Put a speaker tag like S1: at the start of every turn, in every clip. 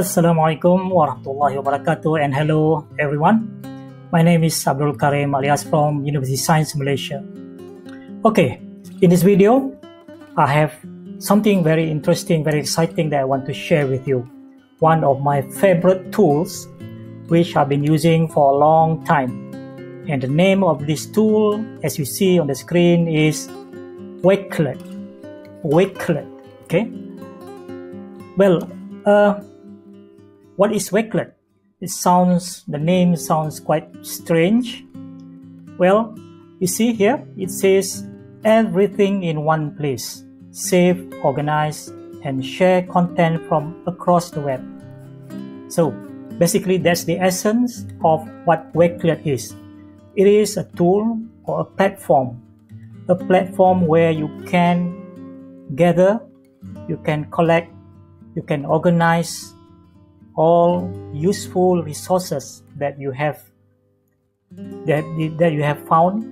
S1: Assalamualaikum warahmatullahi wabarakatuh, and hello everyone. My name is Abdul Karim alias from University Science Malaysia. Okay, in this video, I have something very interesting, very exciting that I want to share with you. One of my favorite tools, which I've been using for a long time. And the name of this tool, as you see on the screen, is Wakelet. Wakelet, okay? Well, what is Wakelet? The name sounds quite strange. Well, you see here, it says everything in one place. Save, organize, and share content from across the web. So, basically, that's the essence of what Wakelet is. It is a tool or a platform where you can gather, you can collect, you can organize all useful resources that you have found,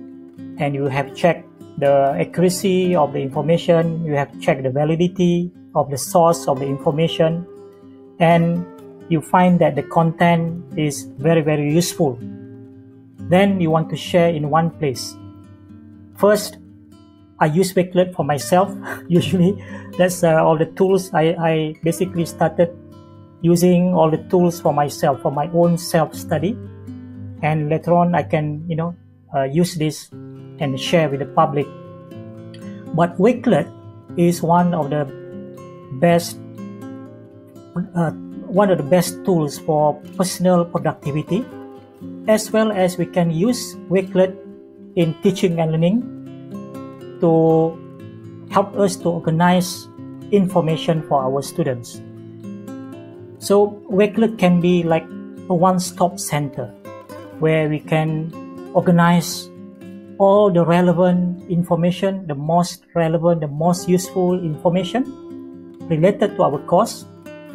S1: and you have checked the accuracy of the information, you have checked the validity of the source of the information, and you find that the content is very, very useful. Then you want to share in one place. First, I use Wakelet for myself. Usually, that's all the tools. I basically started using all the tools for myself, for my own self-study, and later on I can use this and share with the public. But Wakelet is one of the best tools for personal productivity, as well as we can use Wakelet in teaching and learning to help us to organize information for our students. So Wakelet can be like a one-stop center where we can organize all the relevant information, the most relevant, the most useful information related to our course,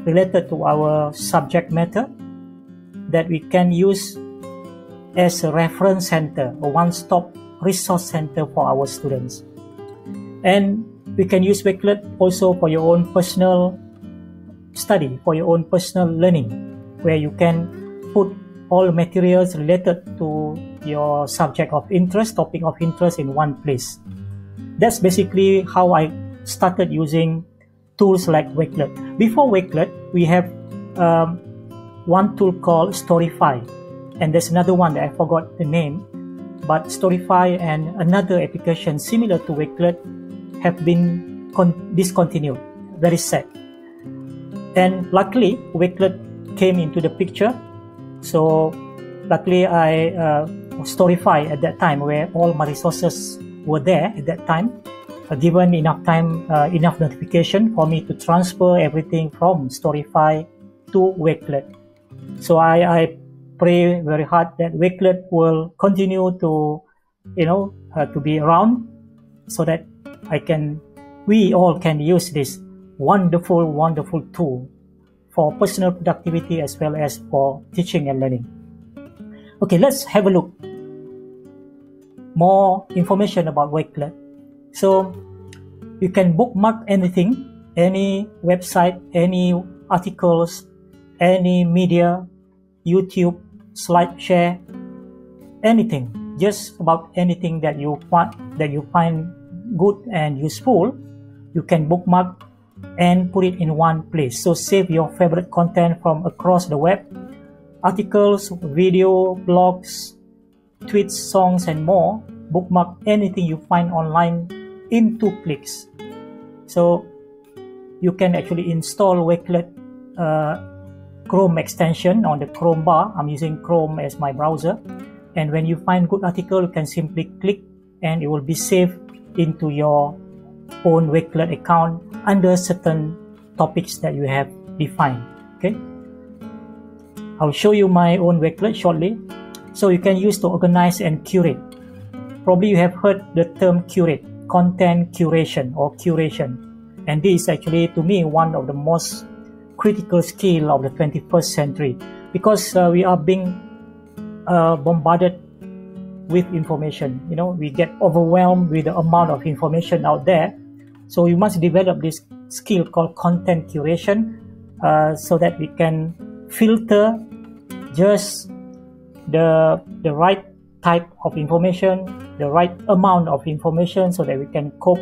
S1: related to our subject matter, that we can use as a reference center, a one-stop resource center for our students. And we can use Wakelet also for your own personal study, for your own personal learning, where you can put all materials related to your subject of interest, topic of interest in one place. That's basically how I started using tools like Wakelet. Before Wakelet, we have one tool called Storyfy, and there's another one that I forgot the name, but Storyfy and another application similar to Wakelet have been discontinued. Very sad. And luckily, Wakelet came into the picture. So luckily, I Storyfy at that time, where all my resources were there at that time, given enough time, enough notification for me to transfer everything from Storyfy to Wakelet. So I pray very hard that Wakelet will continue to be around, so that we all can use this wonderful tool for personal productivity as well as for teaching and learning. Okay, let's have a look. More information about Wakelet. So you can bookmark anything, any website, any articles, any media, YouTube, SlideShare, anything, just about anything that you find good and useful, you can bookmark and put it in one place. So save your favorite content from across the web, articles, video, blogs, tweets, songs, and more. Bookmark anything you find online in 2 clicks. So you can actually install Wakelet Chrome extension on the Chrome bar. I'm using Chrome as my browser, and when you find good article, you can simply click and it will be saved into your own Wakelet account under certain topics that you have defined. Okay, I'll show you my own Wakelet shortly. So you can use to organize and curate. Probably you have heard the term curate, content curation or curation, and this is actually, to me, one of the most critical skill of the 21st century, because we are being bombarded with information. We get overwhelmed with the amount of information out there. So you must develop this skill called content curation, so that we can filter just the right type of information, the right amount of information, so that we can cope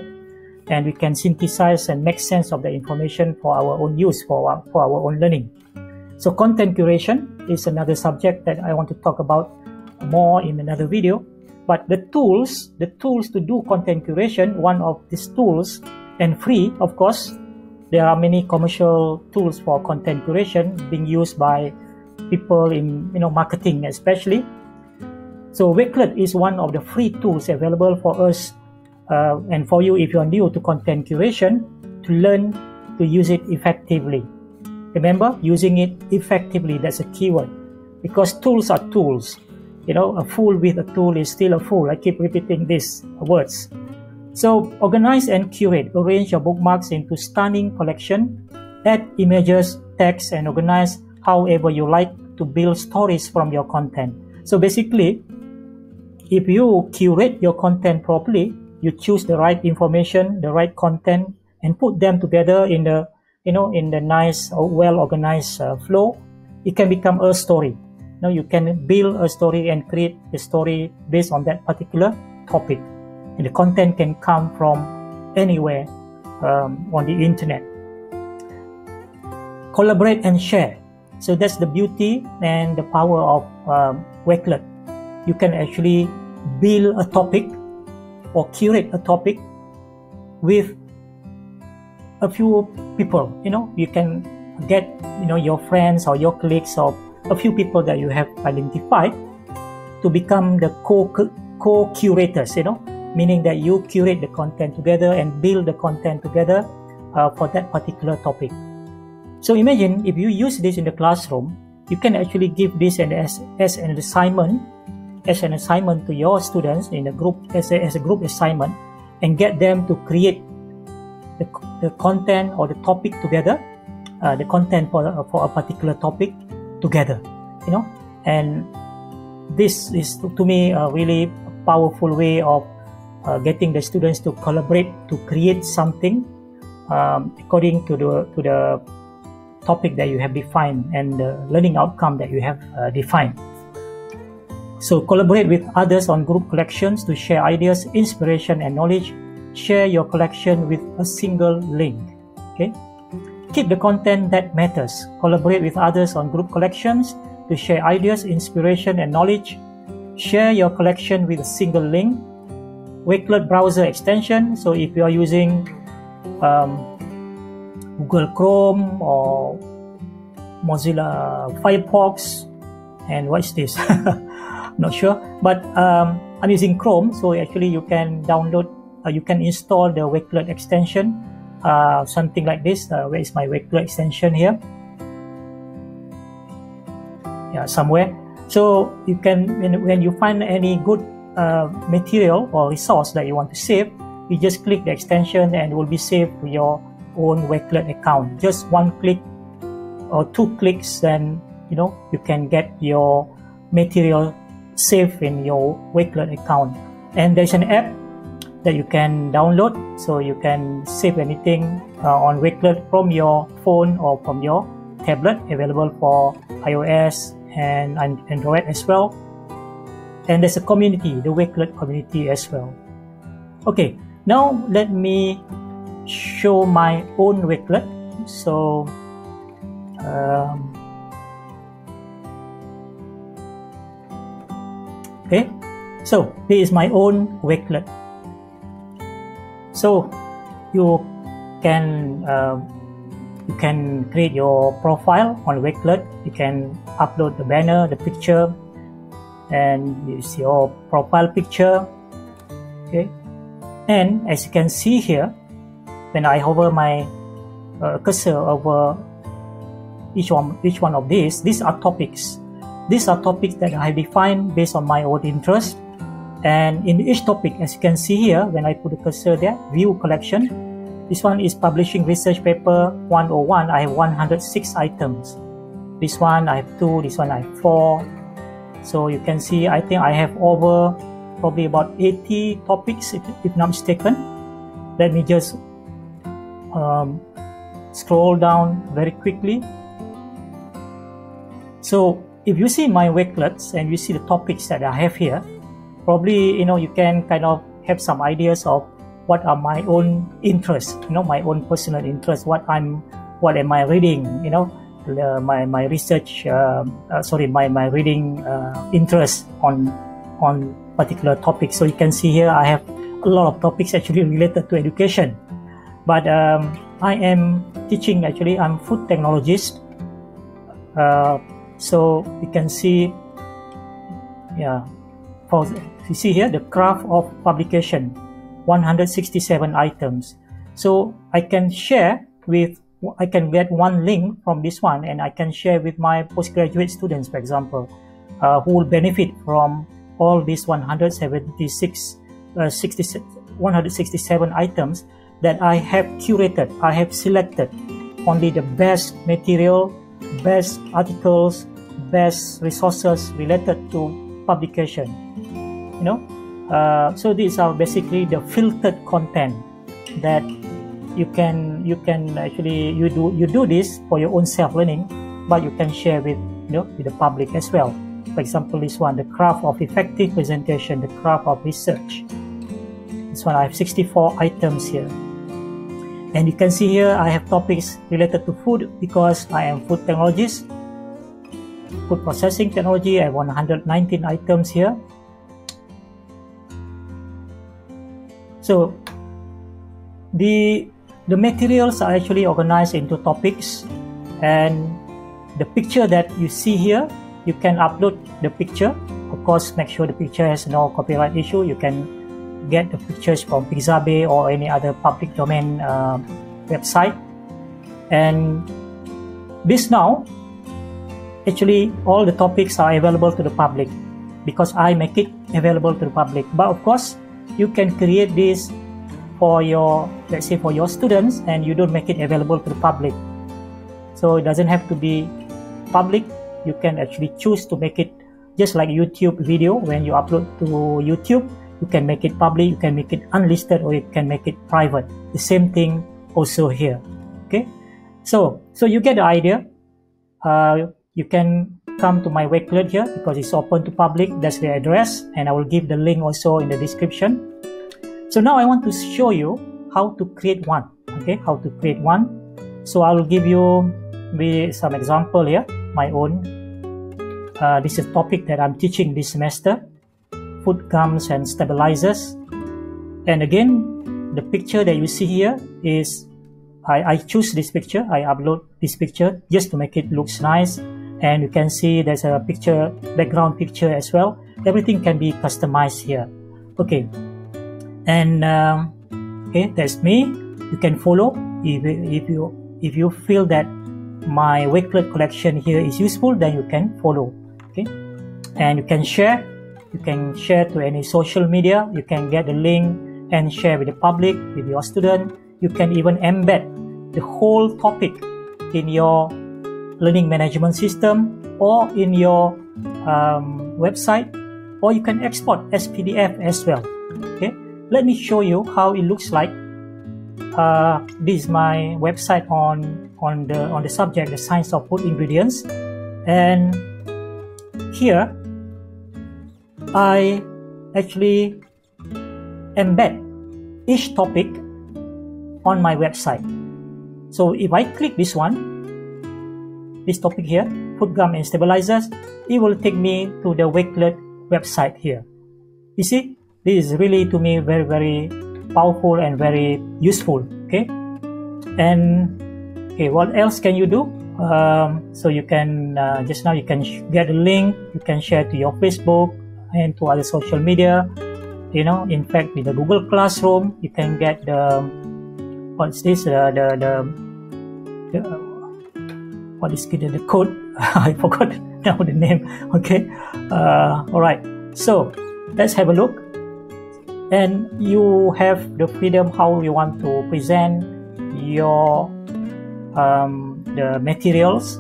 S1: and we can synthesize and make sense of the information for our own use, for our own learning. So content curation is another subject that I want to talk about more in another video. But the tools to do content curation, one of these tools, and free, of course, there are many commercial tools for content curation being used by people in marketing especially. So Wakelet is one of the free tools available for us and for you if you are new to content curation, to learn to use it effectively. Remember, using it effectively, that's a keyword, because tools are tools. A fool with a tool is still a fool. I keep repeating these words. So organize and curate. Arrange your bookmarks into stunning collection. Add images, text, and organize however you like to build stories from your content. So basically, if you curate your content properly, you choose the right information, the right content, and put them together in the nice, well-organized flow, it can become a story. You can build a story and create a story based on that particular topic. And the content can come from anywhere on the internet. Collaborate and share. So that's the beauty and the power of Wakelet. You can actually build a topic or curate a topic with a few people. You can get your friends or your colleagues or a few people that you have identified to become the co-curators, meaning that you curate the content together and build the content together for that particular topic. So imagine if you use this in the classroom, you can actually give this as an assignment to your students in a group, as a group assignment, and get them to create the content or the topic together, the content for a particular topic together, and this is to me a really powerful way of getting the students to collaborate to create something according to the topic that you have defined and the learning outcome that you have defined. So collaborate with others on group collections to share ideas, inspiration, and knowledge. Share your collection with a single link. Okay. Keep the content that matters. Collaborate with others on group collections to share ideas, inspiration, and knowledge. Share your collection with a single link. Wakelet browser extension. So if you are using Google Chrome or Mozilla Firefox, and what's this? Not sure, but I'm using Chrome, so actually you can download, you can install the Wakelet extension, something like this. Where is my Wakelet extension here? Yeah, somewhere. So you can, when you find any good material or resource that you want to save, you just click the extension and it will be saved to your own Wakelet account. Just one click or two clicks, then you can get your material saved in your Wakelet account. And there's an app that you can download, so you can save anything on Wakelet from your phone or from your tablet, available for iOS and Android as well. And there's a community, the Wakelet community as well. Okay, now let me show my own Wakelet. So okay, so here is my own Wakelet. So you can create your profile on Wakelet. You can upload the banner, the picture, and use your profile picture. Okay, and as you can see here, when I hover my cursor over each one of these are topics. These are topics that I defined based on my own interest. And in each topic, as you can see here, when I put the cursor there, view collection. This one is publishing research paper 101. I have 106 items. This one I have 2, this one I have 4. So you can see, I think I have over probably about 80 topics, if not mistaken. Let me just scroll down very quickly. So if you see my Wakelets and you see the topics that I have here, probably you can kind of have some ideas of what are my own interests, my own personal interests, what am I reading, my research, my reading interest on particular topics. So you can see here I have a lot of topics actually related to education, but I am teaching, actually I'm food technologist. So you can see, you see here the graph of publication, 167 items. So I can get one link from this one, and I can share with my postgraduate students, for example, who will benefit from all these 167 items that I have curated. I have selected only the best material, best articles, best resources related to publication. So these are basically the filtered content that you can actually you do this for your own self-learning, but you can share with with the public as well. For example, this one, the craft of effective presentation, the craft of research. This one I have 64 items here, and you can see here I have topics related to food because I am food technologist. Food processing technology, I have 119 items here. So the materials are actually organized into topics, and the picture that you see here, you can upload the picture. Of course, make sure the picture has no copyright issue. You can get the pictures from Pixabay or any other public domain website. And this now, actually all the topics are available to the public because I make it available to the public. But of course, you can create this for your, let's say, for your students, and you don't make it available to the public. So it doesn't have to be public. You can actually choose to make it just like YouTube video. When you upload to YouTube, you can make it public, you can make it unlisted, or you can make it private. The same thing also here. Okay, so you get the idea. You can come to my Wakelet here because it's open to public. That's the address, and I will give the link also in the description. So now I want to show you how to create one. Okay, how to create one. So I will give you some example here, my own. This is a topic that I'm teaching this semester, food gums and stabilizers. And again, the picture that you see here is, I choose this picture, I upload this picture just to make it looks nice. And you can see there's a picture, background picture as well. Everything can be customized here. Okay, and okay, that's me. You can follow if you feel that my Wakelet collection here is useful, then you can follow. Okay, and you can share. You can share to any social media. You can get the link and share with the public, with your student. You can even embed the whole topic in your learning management system or in your website, or you can export as PDF as well. Okay, let me show you how it looks like. This is my website on the subject, the science of food ingredients, and here I actually embed each topic on my website. So if I click this one, this topic here, food gum and stabilizers, it will take me to the Wakelet website here. You see, this is really to me very, very powerful and very useful. Okay, and okay, what else can you do? So you can just now you can get a link, you can share to your Facebook and to other social media. In fact, in the Google Classroom, you can get the what's this? What is the code? I forgot now the name. Okay, all right. So let's have a look. And you have the freedom how you want to present your the materials.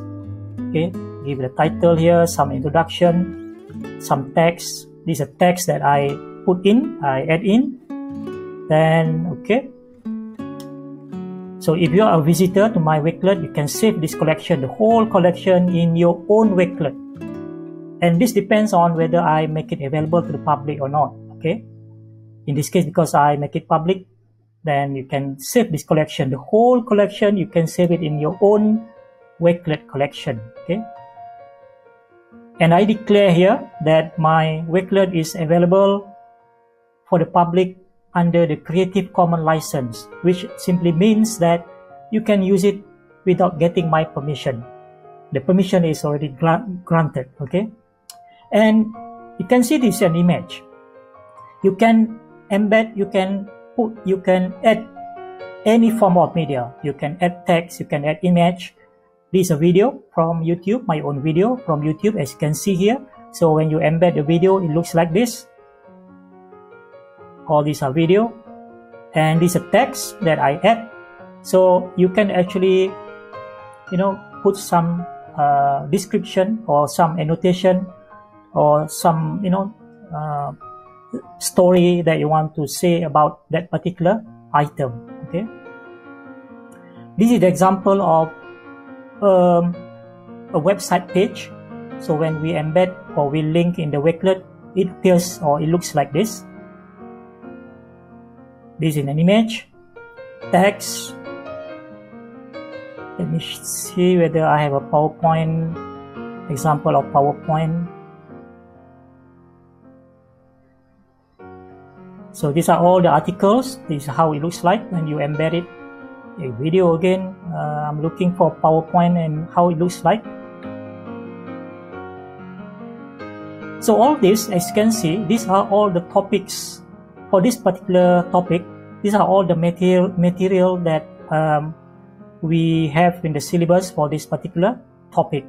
S1: Okay, give the title here, some introduction, some text. These are text that I put in, I add in. Then okay, So if you are a visitor to my Wakelet, you can save this collection, the whole collection, in your own Wakelet. And this depends on whether I make it available to the public or not. Okay. In this case, because I make it public, then you can save this collection, the whole collection. You can save it in your own Wakelet collection. Okay. And I declare here that my Wakelet is available for the public under the Creative Commons license, which simply means that you can use it without getting my permission. The permission is already granted. Okay. And you can see this an image. You can embed, you can add any form of media. You can add text, you can add image. This is a video from YouTube, my own video from YouTube, as you can see here. So when you embed the video, it looks like this. All these are video, and this is a text that I add. So you can actually, put some description or some annotation or some, story that you want to say about that particular item. Okay. This is the example of a website page. So when we embed or we link in the Wakelet, it appears or it looks like this. This is an image, text. Let me see whether I have a PowerPoint example of PowerPoint. So these are all the articles. This is how it looks like when you embed it. A video again. I'm looking for PowerPoint and how it looks like. So all this, as you can see, these are all the topics for this particular topic. These are all the material that we have in the syllabus for this particular topic.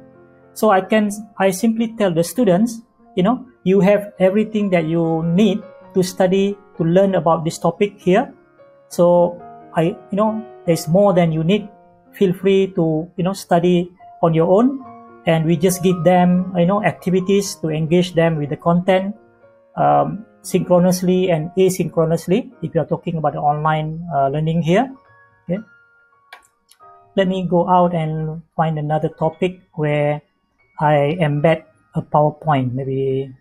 S1: So I simply tell the students, you have everything that you need to study, to learn about this topic here. So there's more than you need. Feel free to study on your own, and we just give them activities to engage them with the content synchronously and asynchronously, if you are talking about the online learning here. Okay. Let me go out and find another topic where I embed a PowerPoint. Maybe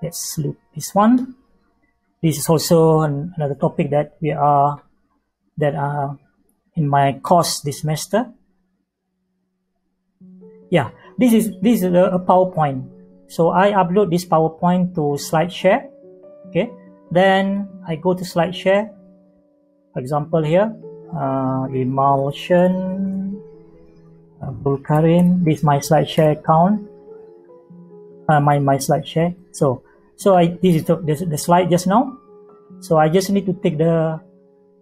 S1: let's look this one. This is also another topic that are in my course this semester. Yeah, this is a PowerPoint. So I upload this PowerPoint to SlideShare. Okay, then I go to SlideShare. For example, here, emulsion, Bulgarin. This is my SlideShare account. My SlideShare. So this is the slide just now. So I just need to take the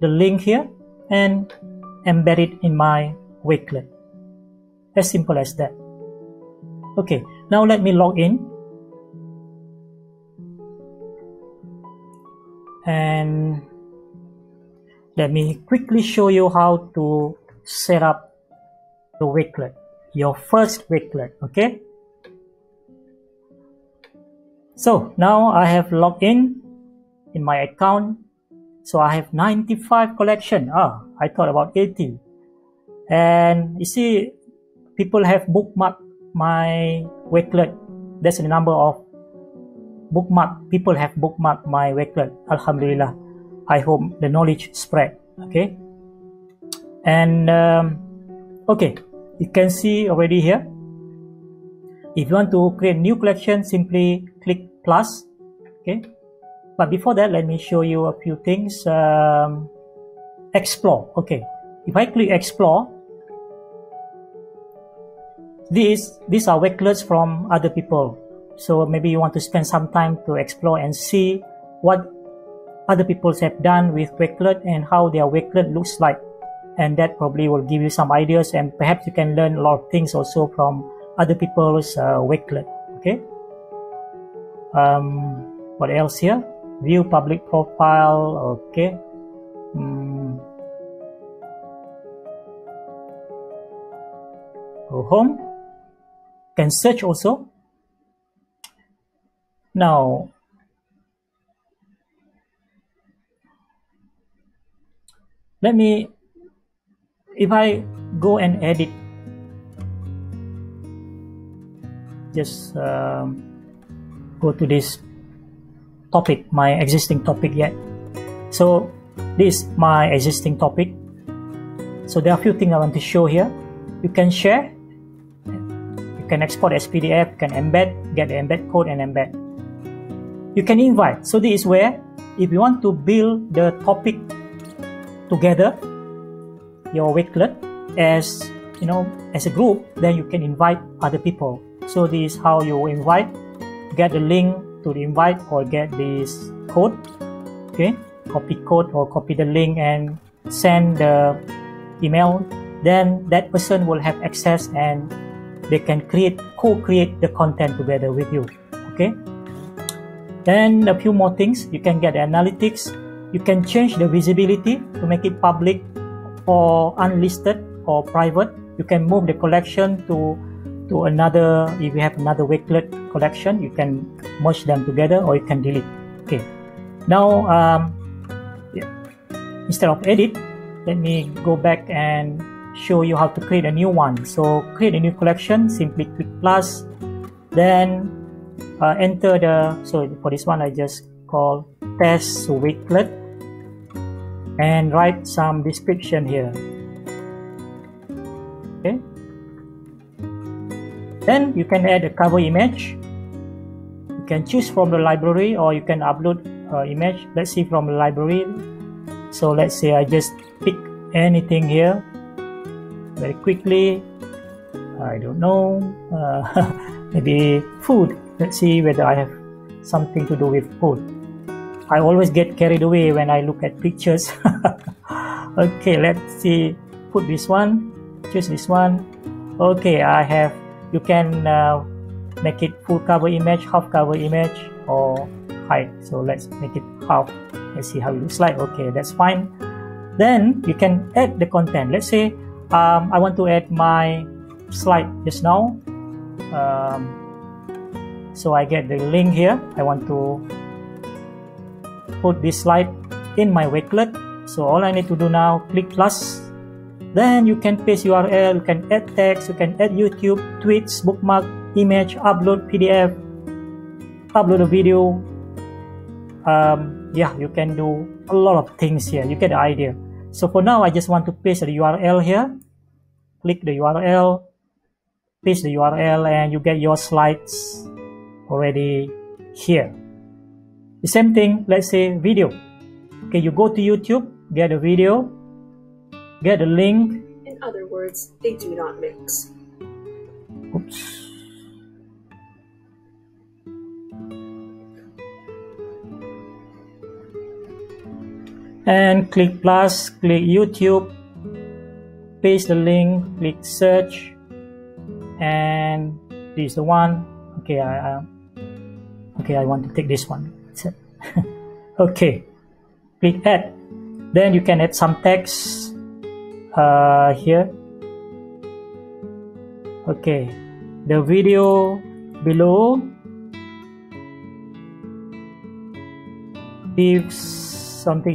S1: link here and embed it in my Wakelet. As simple as that. Okay, now let me log in. And let me quickly show you how to set up the Wakelet, your first Wakelet. Okay. So now I have logged in my account. So I have 95 collection. I thought about 80. And you see, people have bookmarked my Wakelet. That's the number of bookmark. People have bookmarked my Wakelet. Alhamdulillah. I hope the knowledge spread. Okay. And okay, you can see already here. If you want to create new collection, simply click plus. Okay. But before that, let me show you a few things. Explore. Okay. If I click explore, these are Wakelets from other people. So maybe you want to spend some time to explore and see what other people have done with Wakelet and how their Wakelet looks like. And that probably will give you some ideas, and perhaps you can learn a lot of things also from other people's Wakelet. Okay. What else here? View public profile. Okay. Go home. Can search also. Now, let me if I go and edit, just go to this topic, my existing topic yet. So this is my existing topic. So there are a few things I want to show here. You can share, you can export as PDF, you can embed, get the embed code and embed. You can invite. So this is where, if you want to build the topic together, your Wakelet as as a group, then you can invite other people. So this is how you invite, get the link to the invite or get this code. Okay, copy code or copy the link and send the email. Then that person will have access and they can co-create the content together with you. Okay. Then a few more things. You can get the analytics. You can change the visibility to make it public or unlisted or private. You can move the collection to another. If you have another Wakelet collection, you can merge them together or you can delete. Okay. Now, instead of edit, let me go back and show you how to create a new one. So create a new collection. Simply click plus. Then enter the, so for this one I just call test Wakelet and write some description here. Okay, then you can add a cover image. You can choose from the library or you can upload image. Let's see from the library. So let's say I just pick anything here very quickly. I don't know, maybe food. Let's see whether I have something to do with food. I always get carried away when I look at pictures. Okay, let's see. Put this one, choose this one. Okay, I have, you can make it full cover image, half cover image, or height. So let's make it half. Let's see how it looks like. Okay, that's fine. Then you can add the content. Let's say I want to add my slide just now. So I get the link here. I want to put this slide in my Wakelet. So all I need to do now, click plus. Then you can paste URL, you can add text, you can add YouTube, tweets, bookmark, image, upload PDF, upload a video. Yeah, you can do a lot of things here. You get the idea. So for now, I just want to paste the URL here. Click the URL, paste the URL, and you get your slides already here. The same thing, let's say video. Okay, you go to YouTube, get a video, get a link.
S2: In other words, they do not mix.
S1: Oops. And click plus, click YouTube, paste the link, click search, and this is the one. Okay, I want to take this one. Okay, click add. Then you can add some text here. Okay, the video below gives something.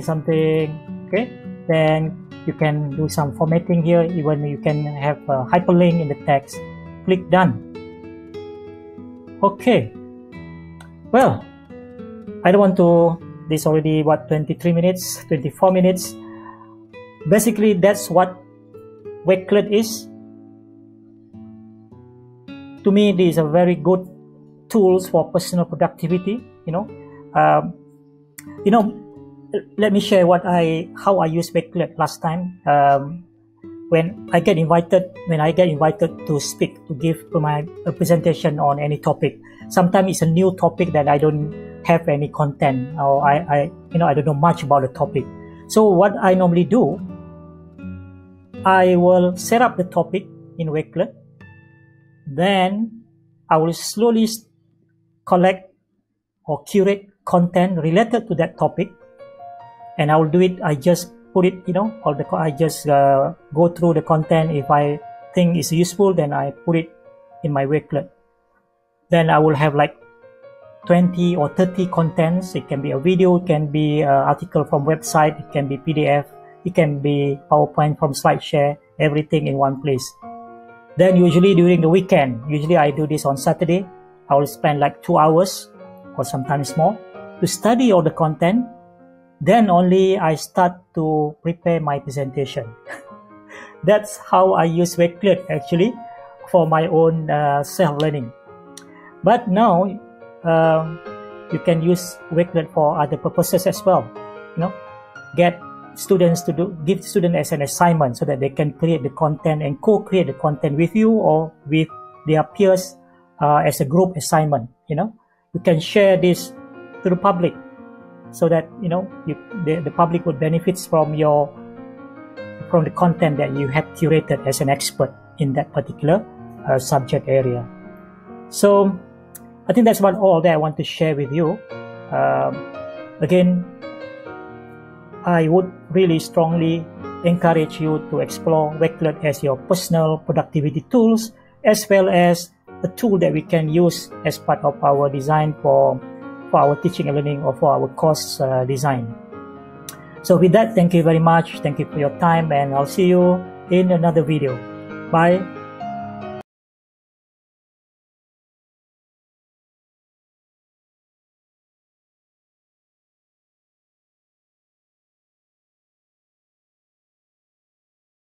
S1: Okay, then you can do some formatting here. Even you can have a hyperlink in the text. Click done. Okay, well, I don't want to, this already what, 23 minutes, 24 minutes. Basically, that's what Wakelet is. To me, this is a very good tools for personal productivity. Let me share how I use Wakelet last time. When I get invited to speak, to give my presentation on any topic. Sometimes it's a new topic that I don't have any content, or I don't know much about the topic. So what I normally do, I will set up the topic in Wakelet. Then I will slowly collect or curate content related to that topic, and I will do it. I just put it, I just go through the content. If I think it's useful, then I put it in my Wakelet. Then I will have like 20 or 30 contents. It can be a video, it can be an article from website, it can be PDF, it can be PowerPoint from SlideShare, everything in one place. Then usually during the weekend, usually I do this on Saturday, I will spend like 2 hours or sometimes more to study all the content. Then only I start to prepare my presentation. That's how I use Wakelet actually for my own self-learning. But now you can use Wakelet for other purposes as well. Get students to give students as an assignment so that they can create the content and co-create the content with you or with their peers as a group assignment. You can share this to the public so that the public would benefit from the content that you have curated as an expert in that particular subject area. So I think that's about all that I want to share with you. Again, I would really strongly encourage you to explore Wakelet as your personal productivity tools, as well as a tool that we can use as part of our design for our teaching and learning or for our course design. So with that, thank you very much. Thank you for your time, and I'll see you in another video. Bye.